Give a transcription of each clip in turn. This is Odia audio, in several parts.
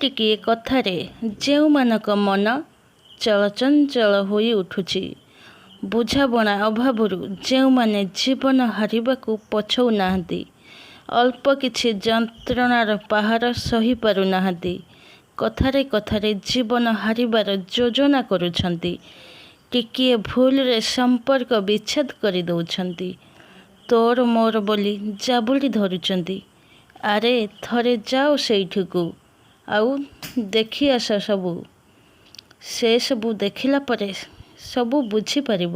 ଟିକିଏ କଥାରେ ଯେଉଁମାନଙ୍କ ମନ ଚଳଚଞ୍ଚଳ ହୋଇ ଉଠୁଛି, ବୁଝାବଣା ଅଭାବରୁ ଯେଉଁମାନେ ଜୀବନ ହାରିବାକୁ ପଛଉନାହାନ୍ତି, ଅଳ୍ପ କିଛି ଯନ୍ତ୍ରଣାର ପାହାର ସହିପାରୁନାହାନ୍ତି, କଥାରେ କଥାରେ ଜୀବନ ହାରିବାର ଯୋଜନା କରୁଛନ୍ତି, ଟିକିଏ ଭୁଲରେ ସମ୍ପର୍କ ବିଚ୍ଛେଦ କରିଦେଉଛନ୍ତି, ତୋର ମୋର ବୋଲି ଜାବୁଡ଼ି ଧରୁଛନ୍ତି। ଆରେ ଥରେ ଯାଅ ସେଇଠିକୁ, ଆଉ ଦେଖି ଆସ ସବୁ। ସେସବୁ ଦେଖିଲା ପରେ ସବୁ ବୁଝିପାରିବ।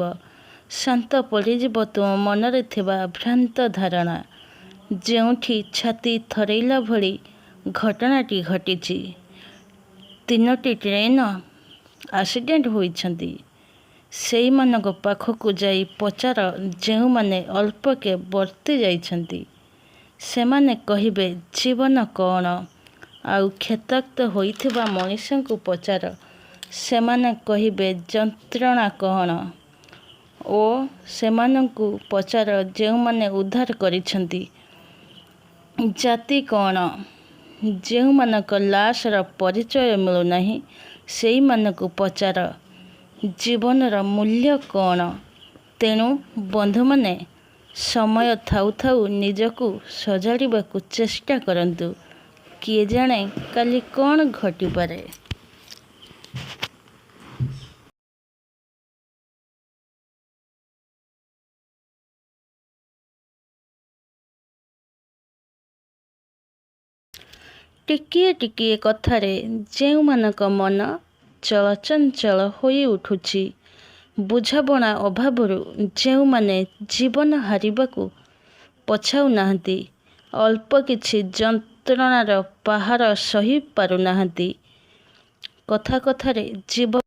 ଶାନ୍ତ ପଡ଼ିଯିବ ତୁମ ମନରେ ଥିବା ଭ୍ରାନ୍ତ ଧାରଣା। ଯେଉଁଠି ଛାତି ଥରେଇଲା ଭଳି ଘଟଣାଟି ଘଟିଛି। 3ଟି ଟ୍ରେନ ଆକ୍ସିଡେଣ୍ଟ ହୋଇଛନ୍ତି। ସେଇମାନଙ୍କ ପାଖକୁ ଯାଇ ପଚାର, ଯେଉଁମାନେ ଅଳ୍ପକେ ବର୍ତ୍ତି ଯାଇଛନ୍ତି। ସେମାନେ କହିବେ ଜୀବନ କ'ଣ? ଆଉ କ୍ଷତାକ୍ତ ହୋଇଥିବା ମଣିଷଙ୍କୁ ପଚାର, ସେମାନେ କହିବେ ଯନ୍ତ୍ରଣା କ'ଣ? ଓ ସେମାନଙ୍କୁ ପଚାର ଯେଉଁମାନେ ଉଦ୍ଧାର କରିଛନ୍ତି, ଜାତି କ'ଣ? ଯେଉଁମାନଙ୍କ ଲାଶର ପରିଚୟ ମିଳୁନାହିଁ, ସେଇମାନଙ୍କୁ ପଚାର ଜୀବନର ମୂଲ୍ୟ କ'ଣ? ତେଣୁ ବନ୍ଧୁମାନେ, ସମୟ ଥାଉ ଥାଉ ନିଜକୁ ସଜାଡ଼ିବାକୁ ଚେଷ୍ଟା କରନ୍ତୁ। କିଏ ଜାଣେ କାଲି କ'ଣ ଘଟିପାରେ। ଟିକିଏ ଟିକିଏ କଥାରେ ଯେଉଁମାନଙ୍କ ମନ ଚଳଚଞ୍ଚଳ ହୋଇ ଉଠୁଛି, ବୁଝାବଣା ଅଭାବରୁ ଯେଉଁମାନେ ଜୀବନ ହାରିବାକୁ ପଛାଉନାହାନ୍ତି, ଅଳ୍ପ କିଛି ଯନ୍ତ୍ରଣାର ପାହାର ସହି ପାରୁନାହାନ୍ତି, କଥା କଥାରେ ଜୀବନ